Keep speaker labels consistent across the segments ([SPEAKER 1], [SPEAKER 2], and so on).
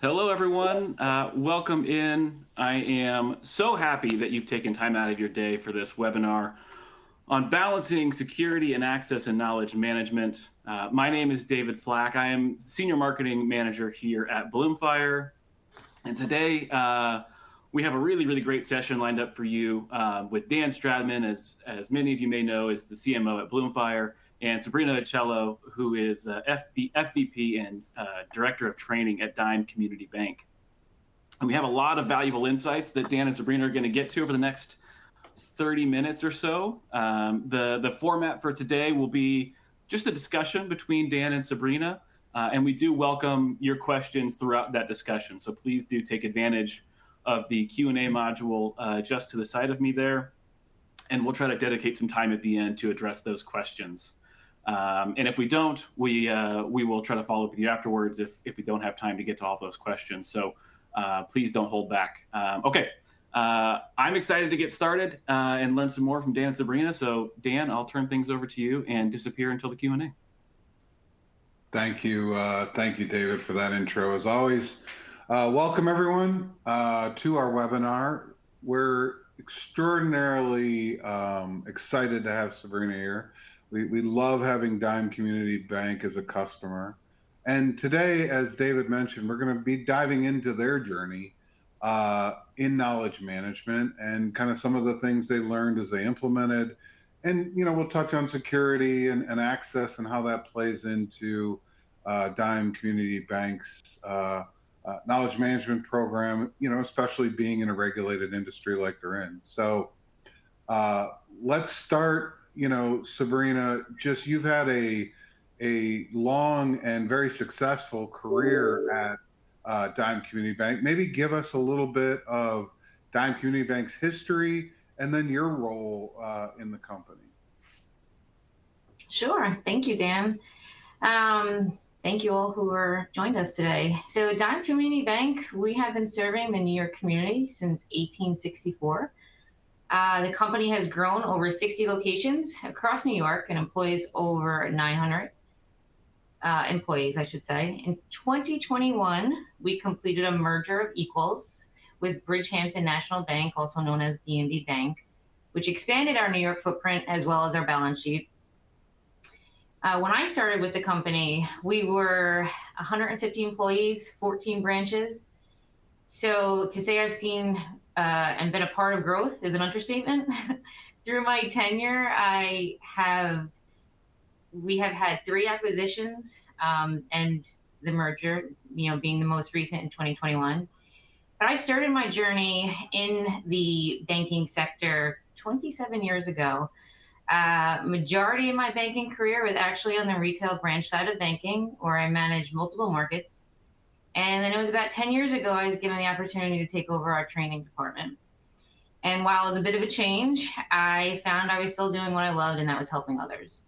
[SPEAKER 1] Hello, everyone. Welcome in. I am so happy that you've taken time out of your day for this webinar on balancing security and access and knowledge management. My name is David Flach. I am Senior Marketing Manager here at Bloomfire. And today we have a really great session lined up for you with Dan Stradtman, as many of you may know, is the CMO at Bloomfire, and Sabrina Aucello, who is the FVP and Director of Training at Dime Community Bank. And we have a lot of valuable insights that Dan and Sabrina are going to get to over the next 30 minutes or so. The format for today will be just a discussion between Dan and Sabrina, and we do welcome your questions throughout that discussion. So please do take advantage of the Q&A module just to the side of me there, and we'll try to dedicate some time at the end to address those questions. And if we don't, we will try to follow up with you afterwards if we don't have time to get to all those questions. So please don't hold back. Okay, I'm excited to get started and learn some more from Dan and Sabrina. So Dan, I'll turn things over to you and disappear until the Q&A.
[SPEAKER 2] Thank you, David, for that intro. As always, welcome everyone to our webinar. We're extraordinarily excited to have Sabrina here. We love having Dime Community Bank as a customer. And today, as David mentioned, we're going to be diving into their journey in knowledge management and kind of some of the things they learned as they implemented. And, we'll touch on security and access and how that plays into Dime Community Bank's knowledge management program, especially being in a regulated industry like they're in. So let's start. Sabrina, you've had a long and very successful career at Dime Community Bank. Maybe give us a little bit of Dime Community Bank's history and then your role in the company.
[SPEAKER 3] Sure. Thank you, Dan. Thank you all who are joined us today. So Dime Community Bank, we have been serving the New York community since 1864. The company has grown over 60 locations across New York and employs over 900 employees, I should say. In 2021, we completed a merger of equals with Bridgehampton National Bank, also known as B&D Bank, which expanded our New York footprint as well as our balance sheet. When I started with the company, we were 150 employees, 14 branches. So to say I've seen and been a part of growth is an understatement. Through my tenure, we have had 3 acquisitions and the merger, being the most recent in 2021. But I started my journey in the banking sector 27 years ago. Majority of my banking career was actually on the retail branch side of banking, where I managed multiple markets. And then it was about 10 years ago, I was given the opportunity to take over our training department. And while it was a bit of a change, I found I was still doing what I loved, and that was helping others.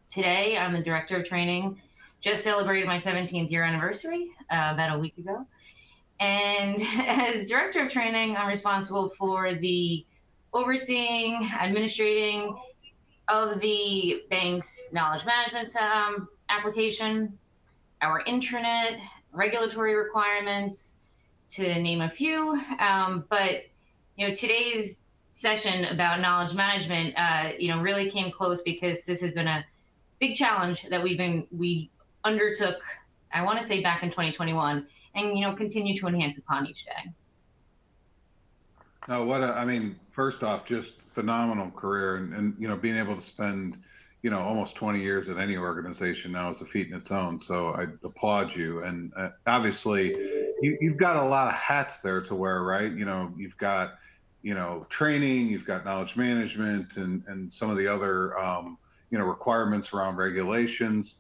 [SPEAKER 3] Today, I'm the Director of Training. Just celebrated my 17th year anniversary about a week ago. And as Director of Training, I'm responsible for the overseeing, administrating of the bank's knowledge management application, our intranet, regulatory requirements, to name a few. But today's session about knowledge management, really came close because this has been a big challenge that we undertook, I want to say back in 2021, and continue to enhance upon each day.
[SPEAKER 2] No, first off, just phenomenal career, and being able to spend almost 20 years at any organization now is a feat in its own. So I applaud you. And obviously, you've got a lot of hats there to wear, right? You've got training, you've got knowledge management, and some of the other requirements around regulations.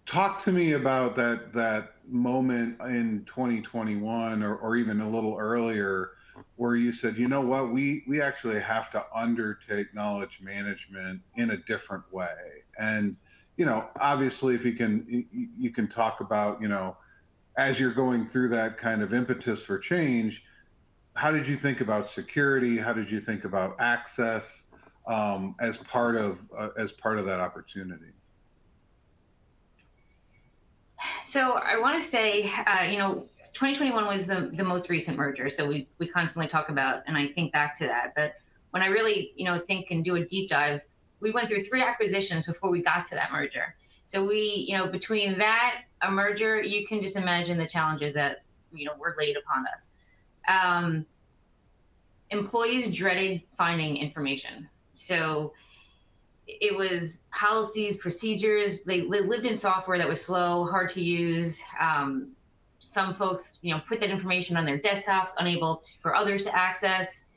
[SPEAKER 2] Talk to me about that moment in 2021 or even a little earlier where you said, you know what, we actually have to undertake knowledge management in a different way. And, obviously if you can talk about, as you're going through that kind of impetus for change, how did you think about security? How did you think about access as part of that opportunity?
[SPEAKER 3] So I want to say, 2021 was the most recent merger. So we constantly talk about, and I think back to that. But when I really, think and do a deep dive, we went through 3 acquisitions before we got to that merger. So between that, a merger, you can just imagine the challenges that, were laid upon us. Employees dreaded finding information. So it was policies, procedures. They lived in software that was slow, hard to use. Some folks, put that information on their desktops, unable for others to access.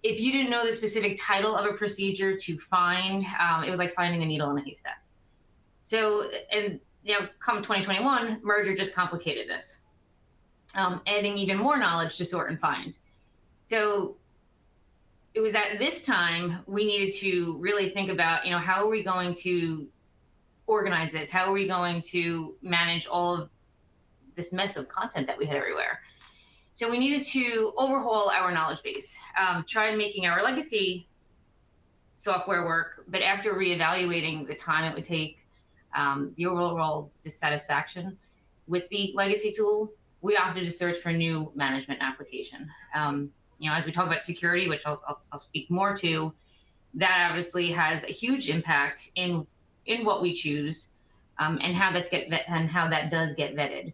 [SPEAKER 3] If you didn't know the specific title of a procedure to find, it was like finding a needle in a haystack. So, and come 2021, merger just complicated this, adding even more knowledge to sort and find. So it was at this time we needed to really think about, how are we going to organize this? How are we going to manage all of this mess of content that we had everywhere? So we needed to overhaul our knowledge base, try making our legacy software work, but after reevaluating the time it would take, the overall dissatisfaction with the legacy tool, we opted to search for a new management application. As we talk about security, which I'll speak more to, that obviously has a huge impact in what we choose, and how that does get vetted.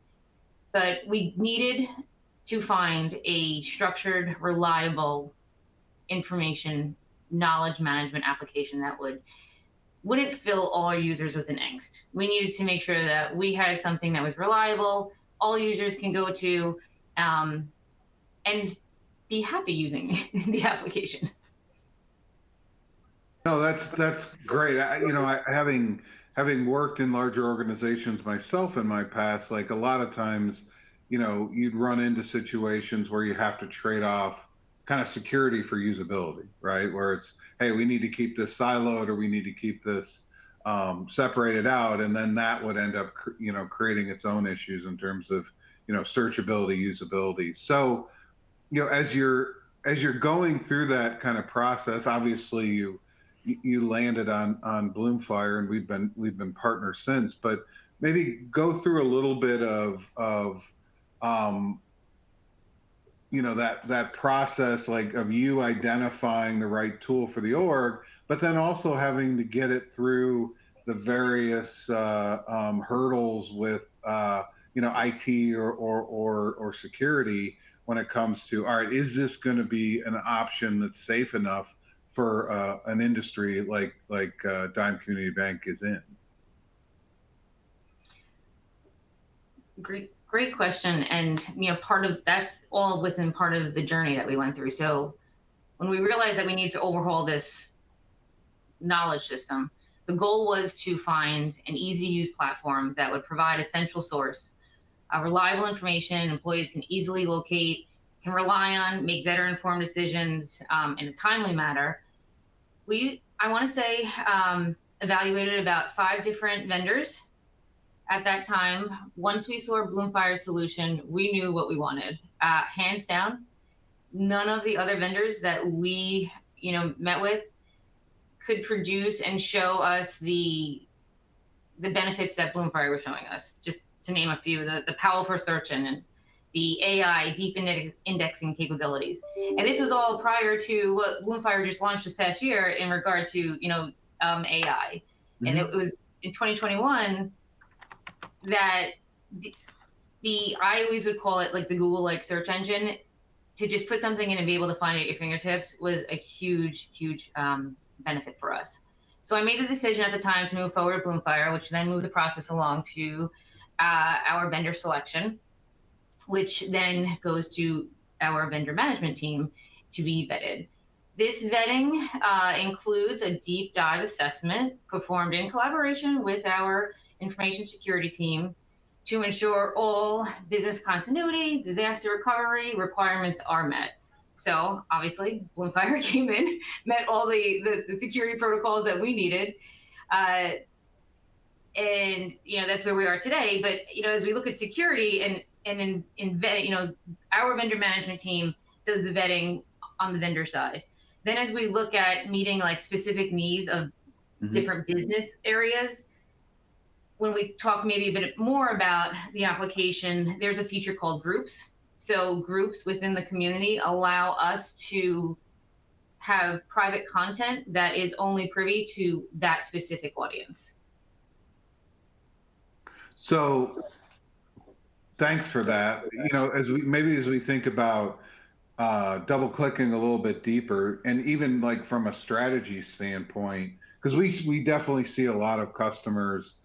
[SPEAKER 3] But we needed to find a structured, reliable information knowledge management application that wouldn't fill all our users with an angst. We needed to make sure that we had something that was reliable, all users can go to, and be happy using the application.
[SPEAKER 2] No, that's great. Having worked in larger organizations myself in my past, like a lot of times, you'd run into situations where you have to trade off kind of security for usability, right? Where it's, hey, we need to keep this siloed, or we need to keep this separated out, and then that would end up, creating its own issues in terms of, searchability, usability. So, as you're going through that kind of process, obviously you landed on Bloomfire, and we've been partners since. But maybe go through a little bit of that process, like of you identifying the right tool for the org, but then also having to get it through the various hurdles with IT or security when it comes to, all right, is this going to be an option that's safe enough for an industry like Dime Community Bank is in?
[SPEAKER 3] Great question. And, part of that's all within part of the journey that we went through. So when we realized that we needed to overhaul this knowledge system, the goal was to find an easy to use platform that would provide a central source of reliable information employees can easily locate, can rely on, make better informed decisions in a timely manner. I want to say, evaluated about 5 different vendors at that time. Once we saw Bloomfire's solution, we knew what we wanted. Hands down, none of the other vendors that we, met with could produce and show us the benefits that Bloomfire was showing us. Just to name a few, the powerful search engine, the AI deep indexing capabilities. And this was all prior to what Bloomfire just launched this past year in regard to, AI. Mm-hmm. And it was in 2021 that I always would call it like the Google-like search engine. To just put something in and be able to find it at your fingertips was a huge benefit for us. So I made a decision at the time to move forward with Bloomfire, which then moved the process along to our vendor selection, which then goes to our vendor management team to be vetted. This vetting includes a deep dive assessment performed in collaboration with our information security team to ensure all business continuity, disaster recovery requirements are met. So obviously, Bloomfire came in, met all the security protocols that we needed. And that's where we are today. But as we look at security and in vet, our vendor management team does the vetting on the vendor side. Then as we look at meeting like specific needs of different business areas, when we talk maybe a bit more about the application, there's a feature called groups. So groups within the community allow us to have private content that is only privy to that specific audience.
[SPEAKER 2] So thanks for that. You know, as we think about double clicking a little bit deeper, and even like from a strategy standpoint, because we definitely see a lot of customers,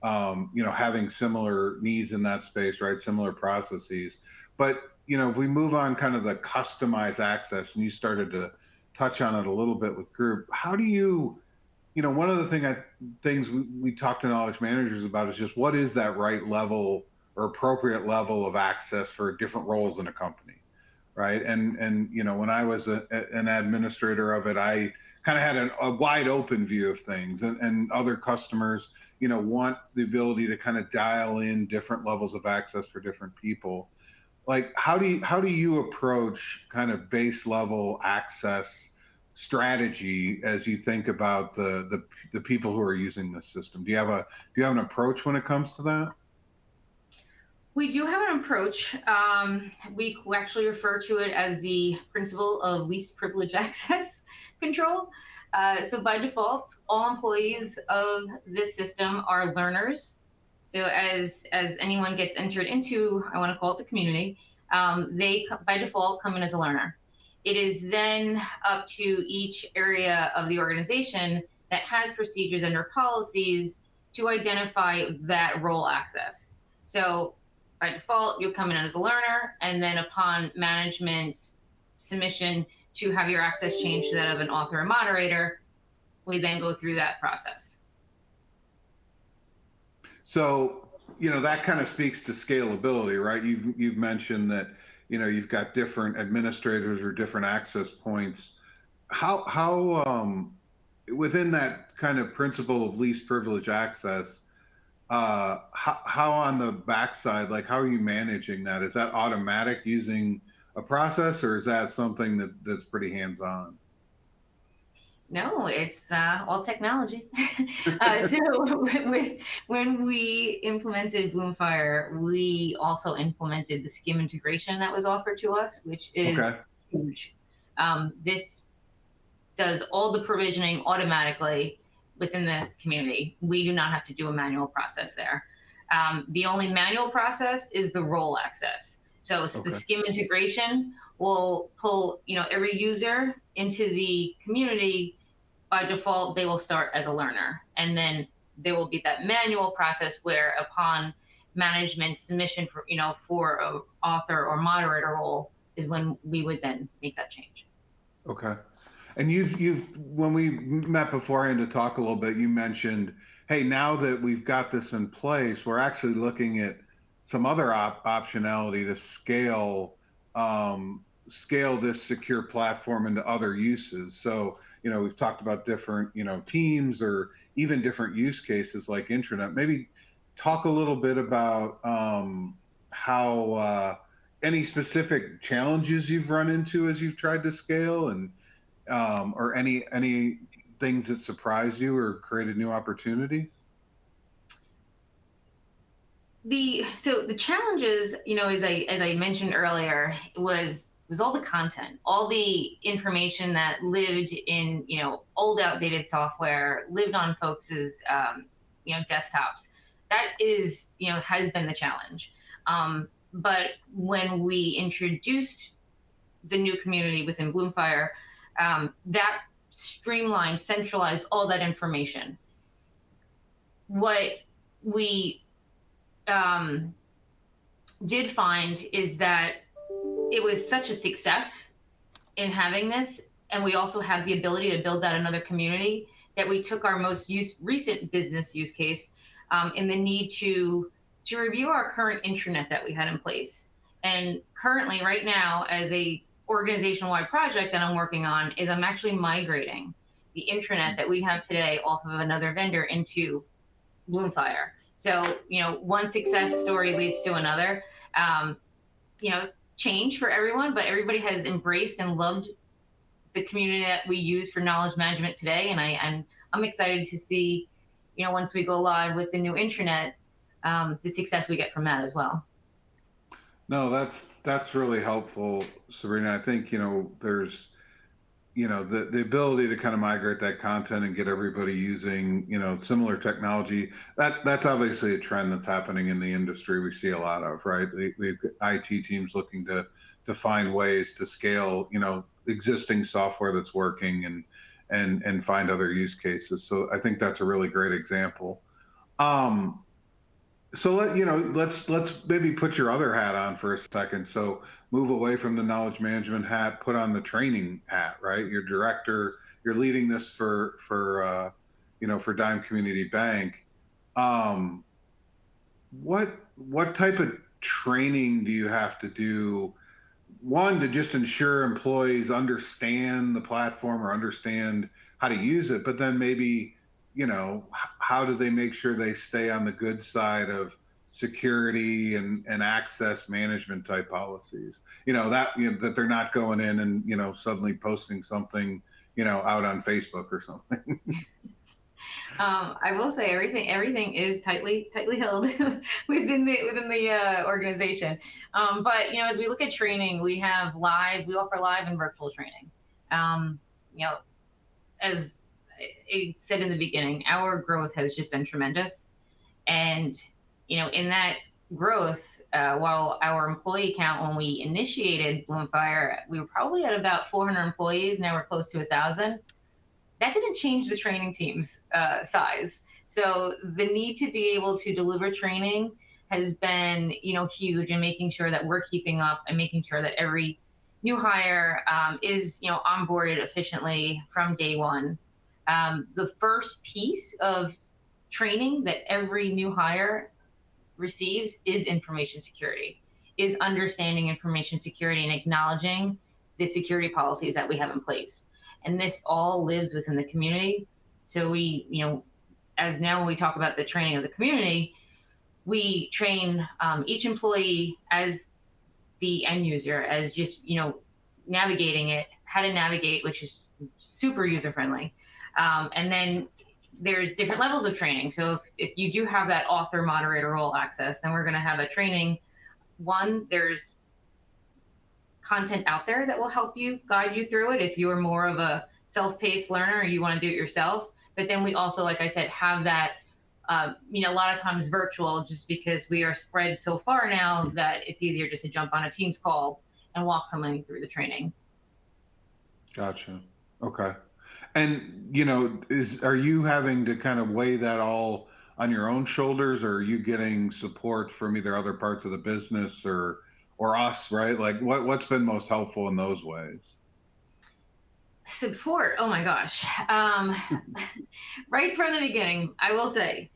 [SPEAKER 2] you know, having similar needs in that space, right? Similar processes. But, you know, if we move on kind of the customized access, and you started to touch on it a little bit with group, how do you, you know, one of the things we talk to knowledge managers about is just what is that right level or appropriate level of access for different roles in a company, right? And you know, when I was an administrator of it, I kind of had a wide open view of things, and other customers, you know, want the ability to kind of dial in different levels of access for different people. Like, how do you approach kind of base level access strategy as you think about the people who are using this system? Do you have an approach when it comes to that?
[SPEAKER 3] We do have an approach. We actually refer to it as the principle of least privilege access control. So by default, all employees of this system are learners. So as anyone gets entered into, I want to call it the community, they by default come in as a learner. It is then up to each area of the organization that has procedures and or policies to identify that role access. So by default, you'll come in as a learner, and then upon management submission to have your access changed to that of an author or moderator, we then go through that process.
[SPEAKER 2] So, you know, that kind of speaks to scalability, right? You've mentioned that, you know, you've got different administrators or different access points. How within that kind of principle of least privilege access, how on the backside, like how are you managing that? Is that automatic using a process, or is that something that's pretty hands-on?
[SPEAKER 3] No, it's all technology. So when we implemented Bloomfire, we also implemented the skim integration that was offered to us, which is huge. This does all the provisioning automatically within the community. We do not have to do a manual process there. The only manual process is the role access. So the skim integration will pull, you know, every user into the community. By default, they will start as a learner, and then there will be that manual process where upon management submission for, you know, for an author or moderator role is when we would then make that change.
[SPEAKER 2] Okay. And when we met beforehand to talk a little bit, you mentioned, hey, now that we've got this in place, we're actually looking at some other optionality to scale this secure platform into other uses. So, you know, we've talked about different, you know, teams or even different use cases like intranet. Maybe talk a little bit about how any specific challenges you've run into as you've tried to scale, and or any things that surprised you or created new opportunities?
[SPEAKER 3] So the challenges, you know, as I mentioned earlier, was all the content, all the information that lived in, you know, old outdated software, lived on folks's, you know, desktops. That is, you know, has been the challenge. But when we introduced the new community within Bloomfire, that streamlined, centralized all that information. What we did find is that it was such a success in having this, and we also had the ability to build out another community, that we took our most recent business use case in the need to review our current intranet that we had in place. And currently, right now, as a organizational-wide project that I'm working on, is I'm actually migrating the intranet that we have today off of another vendor into Bloomfire. So, you know, one success story leads to another. You know, change for everyone, but everybody has embraced and loved the community that we use for knowledge management today. And I'm excited to see, once we go live with the new intranet, the success we get from that as well.
[SPEAKER 2] No, that's really helpful, Sabrina. I think, there's, the ability to kind of migrate that content and get everybody using, similar technology. That's obviously a trend that's happening in the industry. We see a lot of, right? We've got IT teams looking to find ways to scale, existing software that's working and find other use cases. So I think that's a really great example. So let's maybe put your other hat on for a second. So move away from the knowledge management hat, put on the training hat, right? You're director, you're leading this for Dime Community Bank. What type of training do you have to do? One, to just ensure employees understand the platform or understand how to use it, but then maybe, how do they make sure they stay on the good side of security and access management type policies? That they're not going in and, suddenly posting something, out on Facebook or something.
[SPEAKER 3] I will say everything is tightly held within the organization. But as we look at training, we offer live and virtual training. As I said in the beginning, our growth has just been tremendous, and in that growth, while our employee count when we initiated Bloomfire, we were probably at about 400 employees. Now we're close to 1,000. That didn't change the training team's size. So the need to be able to deliver training has been, huge, in making sure that we're keeping up and making sure that every new hire is, onboarded efficiently from day one. The first piece of training that every new hire receives is information security, is understanding information security and acknowledging the security policies that we have in place. And this all lives within the community. So we, as now when we talk about the training of the community, we train each employee as the end user, as just, navigating it, how to navigate, which is super user-friendly. And then there's different levels of training. So if you do have that author moderator role access, then we're going to have a training. One, there's content out there that will help you, guide you through it if you're more of a self-paced learner or you want to do it yourself. But then we also, like I said, have that, a lot of times virtual, just because we are spread so far now that it's easier just to jump on a Teams call and walk somebody through the training.
[SPEAKER 2] Gotcha. Okay. And, are you having to kind of weigh that all on your own shoulders, or are you getting support from either other parts of the business or us, right? Like what's been most helpful in those ways?
[SPEAKER 3] Support. Oh my gosh. Right from the beginning, I will say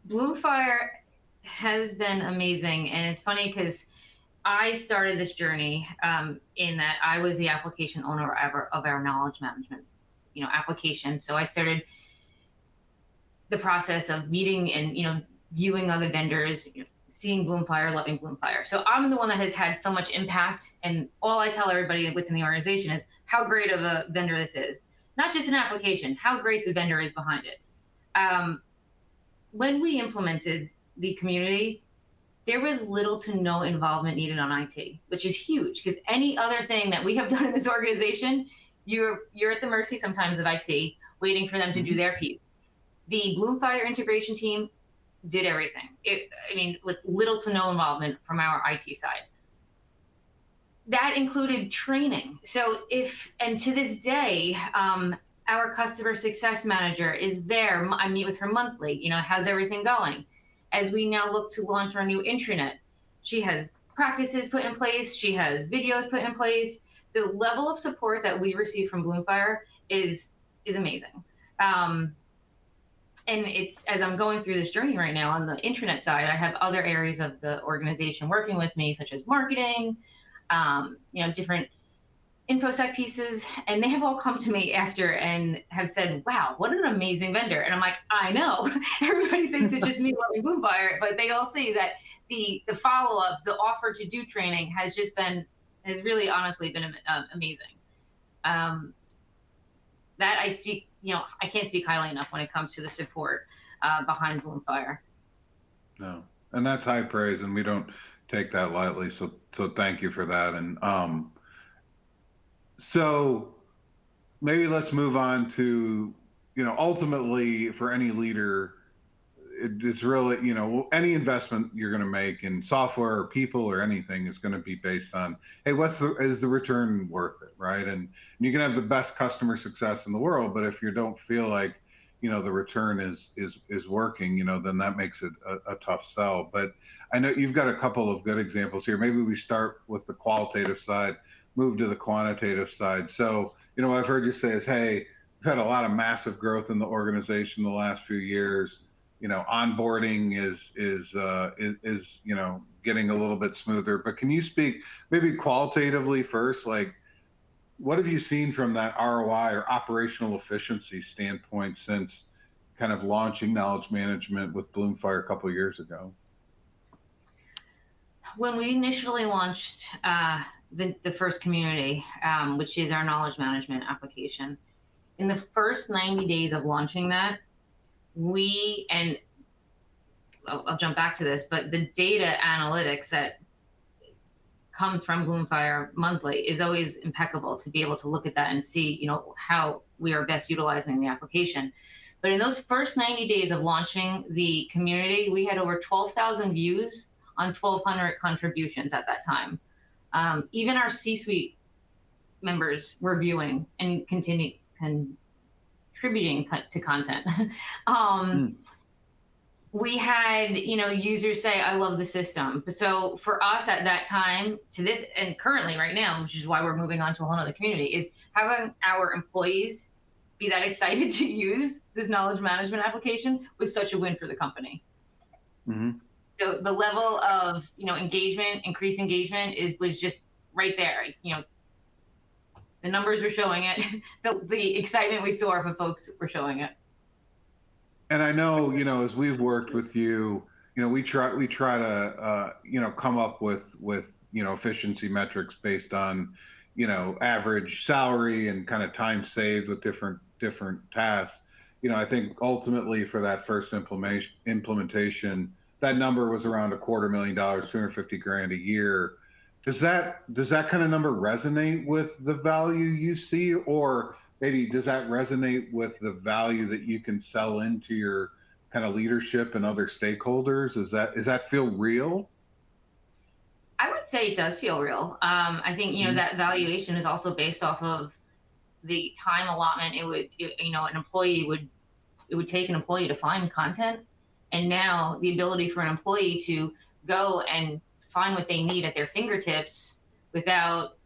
[SPEAKER 3] Bloomfire has been amazing. And it's funny because I started this journey in that I was the application owner of our knowledge management, application. So I started the process of meeting and, viewing other vendors, seeing Bloomfire, loving Bloomfire. So I'm the one that has had so much impact. And all I tell everybody within the organization is how great of a vendor this is. Not just an application, how great the vendor is behind it. When we implemented the community, there was little to no involvement needed on IT, which is huge, because any other thing that we have done in this organization, you're at the mercy sometimes of IT, waiting for them to do their piece. The Bloomfire integration team did everything. With little to no involvement from our IT side. That included training. So and to this day, our customer success manager is there. I meet with her monthly, how's everything going? As we now look to launch our new intranet, she has practices put in place. She has videos put in place. The level of support that we receive from Bloomfire is amazing. And it's, as I'm going through this journey right now on the intranet side, I have other areas of the organization working with me, such as marketing, different InfoSec pieces, and they have all come to me after and have said, wow, what an amazing vendor. And I'm like, I know, everybody thinks it's just me loving Bloomfire, but they all see that the follow-up, the offer to do training has really honestly been amazing. That I speak I can't speak highly enough when it comes to the support behind Bloomfire.
[SPEAKER 2] No, and that's high praise, and we don't take that lightly. So thank you for that. And so maybe let's move on to, ultimately for any leader, it's really, any investment you're going to make in software or people or anything is going to be based on, hey, is the return worth it, right? And you can have the best customer success in the world, but if you don't feel like, the return is working, then that makes it a tough sell. But I know you've got a couple of good examples here. Maybe we start with the qualitative side, move to the quantitative side. So, what I've heard you say is, hey, we've had a lot of massive growth in the organization the last few years. Onboarding is getting a little bit smoother. But can you speak maybe qualitatively first, like what have you seen from that ROI or operational efficiency standpoint since kind of launching knowledge management with Bloomfire a couple of years ago?
[SPEAKER 3] When we initially launched the first community, which is our knowledge management application, in the first 90 days of launching that, I'll jump back to this, but the data analytics that comes from Bloomfire monthly is always impeccable to be able to look at that and see, how we are best utilizing the application. But in those first 90 days of launching the community, we had over 12,000 views on 1,200 contributions at that time. Even our C-suite members were viewing and contributing to content. We had, users say, I love the system. So for us at that time to this, and currently right now, which is why we're moving on to a whole other community, is having our employees be that excited to use this knowledge management application was such a win for the company. Mm-hmm. So the level of, engagement, increased engagement was just right there. The numbers were showing it. The excitement we saw from folks were showing it.
[SPEAKER 2] And I know, as we've worked with you, we try to, come up with, efficiency metrics based on, average salary and kind of time saved with different tasks. I think ultimately for that first implementation, that number was around $250,000, $250,000 a year. Does that kind of number resonate with the value you see, or maybe does that resonate with the value that you can sell into your kind of leadership and other stakeholders? Does that feel real?
[SPEAKER 3] I would say it does feel real. I think, that valuation is also based off of the time allotment. It would take an employee to find content. And now the ability for an employee to go and find what they need at their fingertips without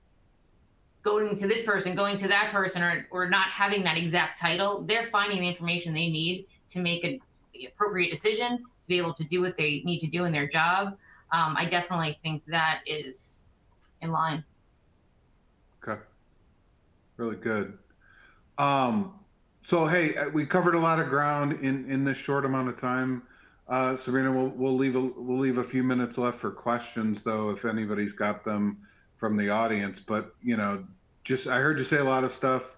[SPEAKER 3] going to this person, going to that person, or not having that exact title. They're finding the information they need to make the appropriate decision, to be able to do what they need to do in their job. I definitely think that is in line.
[SPEAKER 2] Okay. Really good. So, hey, we covered a lot of ground in this short amount of time. Sabrina, we'll leave a few minutes left for questions, though, if anybody's got them from the audience. But I heard you say a lot of stuff.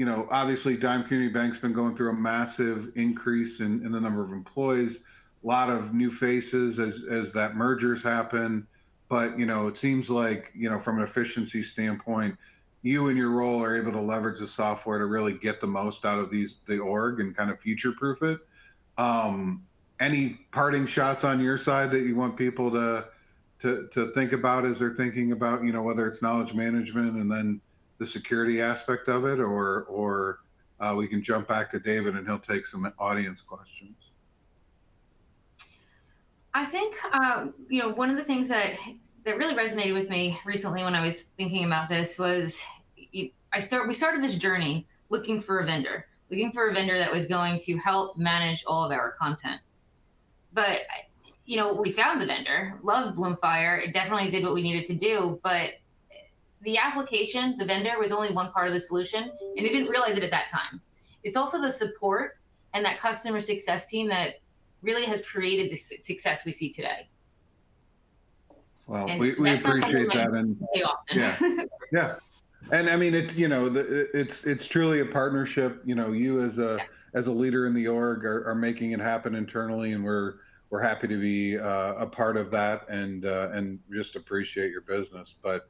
[SPEAKER 2] Obviously, Dime Community Bank's been going through a massive increase in the number of employees, a lot of new faces as that mergers happen. But it seems like from an efficiency standpoint, you and your role are able to leverage the software to really get the most out of the org and kind of future-proof it. Any parting shots on your side that you want people to think about as they're thinking about, whether it's knowledge management and then the security aspect of it, or we can jump back to David and he'll take some audience questions.
[SPEAKER 3] I think, one of the things that really resonated with me recently when I was thinking about this was we started this journey looking for a vendor that was going to help manage all of our content. But, we found the vendor, loved Bloomfire. It definitely did what we needed to do, but the application, the vendor, was only one part of the solution, and it didn't realize it at that time. It's also the support and that customer success team that really has created the success we see today.
[SPEAKER 2] Well, we appreciate that. And yeah. And I mean, it's truly a partnership. You
[SPEAKER 3] Yes.
[SPEAKER 2] as a leader in the org are making it happen internally, and we're happy to be a part of that, and just appreciate your business. But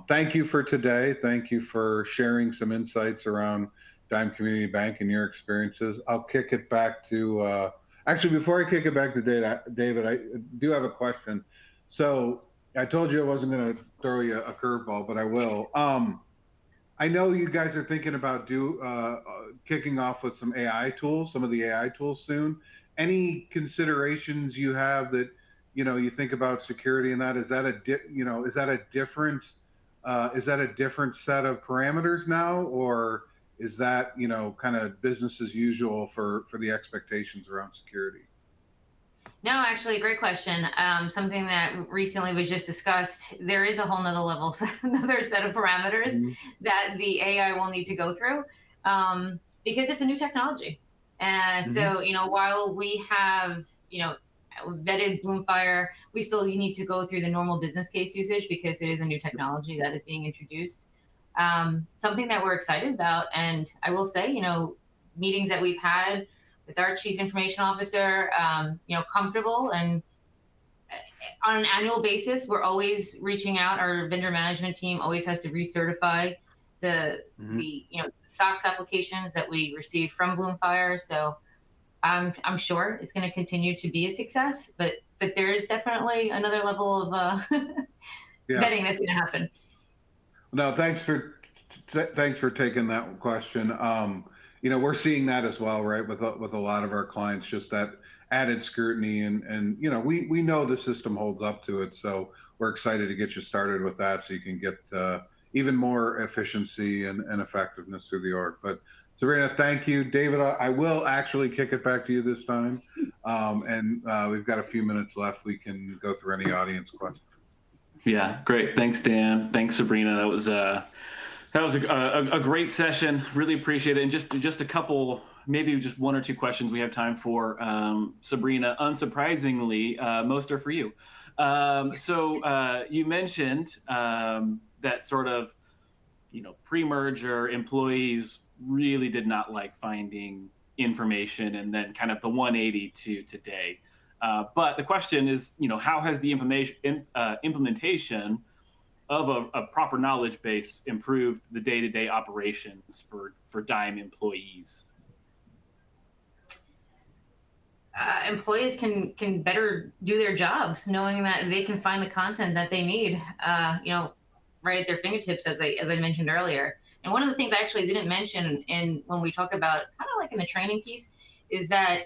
[SPEAKER 2] thank you for today. Thank you for sharing some insights around Dime Community Bank and your experiences. I'll kick it back to actually, before I kick it back to David, I do have a question. So I told you I wasn't going to throw you a curveball, but I will. I know you guys are thinking about kicking off with some AI tools, some of the AI tools soon. Any considerations you have that you think about security and that? Is that is that a different set of parameters now, or is that kind of business as usual for the expectations around security?
[SPEAKER 3] No, actually, great question. Something that recently was just discussed. There is a whole nother level, another set of parameters
[SPEAKER 2] Mm-hmm.
[SPEAKER 3] that the AI will need to go through because it's a new technology. And
[SPEAKER 2] Mm-hmm.
[SPEAKER 3] so, while we have, vetted Bloomfire, we still need to go through the normal business case usage because it is a new technology that is being introduced. Something that we're excited about, and I will say, meetings that we've had with our chief information officer, comfortable. And on an annual basis, we're always reaching out. Our vendor management team always has to recertify
[SPEAKER 2] Mm-hmm.
[SPEAKER 3] the SOX applications that we receive from Bloomfire. So I'm sure it's going to continue to be a success, but there is definitely another level of
[SPEAKER 2] Yeah.
[SPEAKER 3] vetting that's going to happen.
[SPEAKER 2] No, thanks for taking that question. We're seeing that as well, right? With a lot of our clients, just that added scrutiny, and we know the system holds up to it, so we're excited to get you started with that, so you can get even more efficiency and effectiveness through the org. But Sabrina, thank you, David. I will actually kick it back to you this time, and we've got a few minutes left. We can go through any audience questions.
[SPEAKER 1] Yeah, great. Thanks, Dan. Thanks, Sabrina. That was a great session. Really appreciate it. And just a couple, maybe just one or two questions we have time for. Sabrina, unsurprisingly, most are for you. So you mentioned that sort of, pre-merger employees really did not like finding information, and then kind of the 180 to today. But the question is, how has the implementation of a proper knowledge base improved the day-to-day operations for Dime employees?
[SPEAKER 3] Employees can better do their jobs, knowing that they can find the content that they need, right at their fingertips, as I mentioned earlier. And one of the things I actually didn't mention when we talk about kind of like in the training piece is that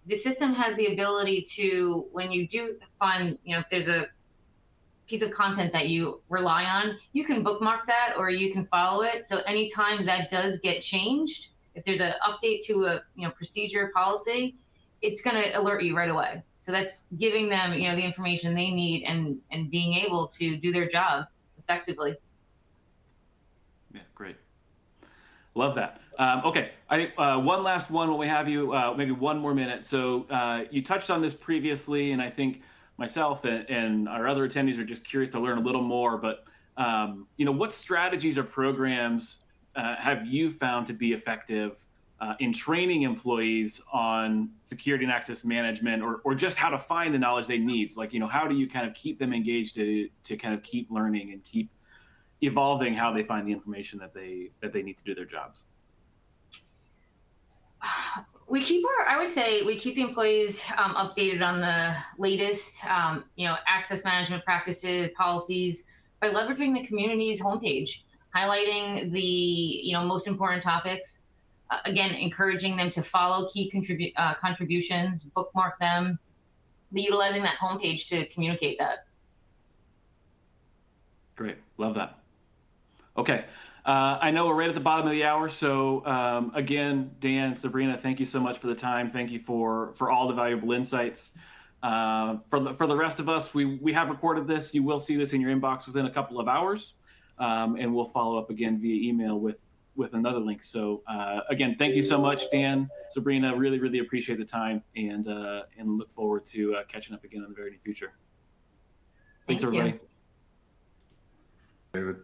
[SPEAKER 3] the system has the ability to, when you do find, if there's a piece of content that you rely on, you can bookmark that or you can follow it. So anytime that does get changed, if there's an update to a procedure policy, it's going to alert you right away. So that's giving them the information they need and being able to do their job effectively.
[SPEAKER 1] Yeah, great. Love that. Okay, I think one last one when we have you, maybe one more minute. So you touched on this previously, and I think myself and our other attendees are just curious to learn a little more. But what strategies or programs have you found to be effective in training employees on security and access management, or just how to find the knowledge they need? So, like, how do you kind of keep them engaged to kind of keep learning and keep evolving how they find the information that they need to do their jobs?
[SPEAKER 3] I would say we keep the employees updated on the latest, access management practices, policies, by leveraging the community's homepage, highlighting the most important topics. Again, encouraging them to follow key contributions, bookmark them, but utilizing that homepage to communicate that.
[SPEAKER 1] Great, love that. Okay, I know we're right at the bottom of the hour, so again, Dan, Sabrina, thank you so much for the time. Thank you for all the valuable insights. For the rest of us, we have recorded this. You will see this in your inbox within a couple of hours, and we'll follow up again via email with another link. So again, thank you so much, Dan, Sabrina. Really, really appreciate the time, and look forward to catching up again in the very near future. Thanks, everybody.
[SPEAKER 3] Thank you.
[SPEAKER 2] David.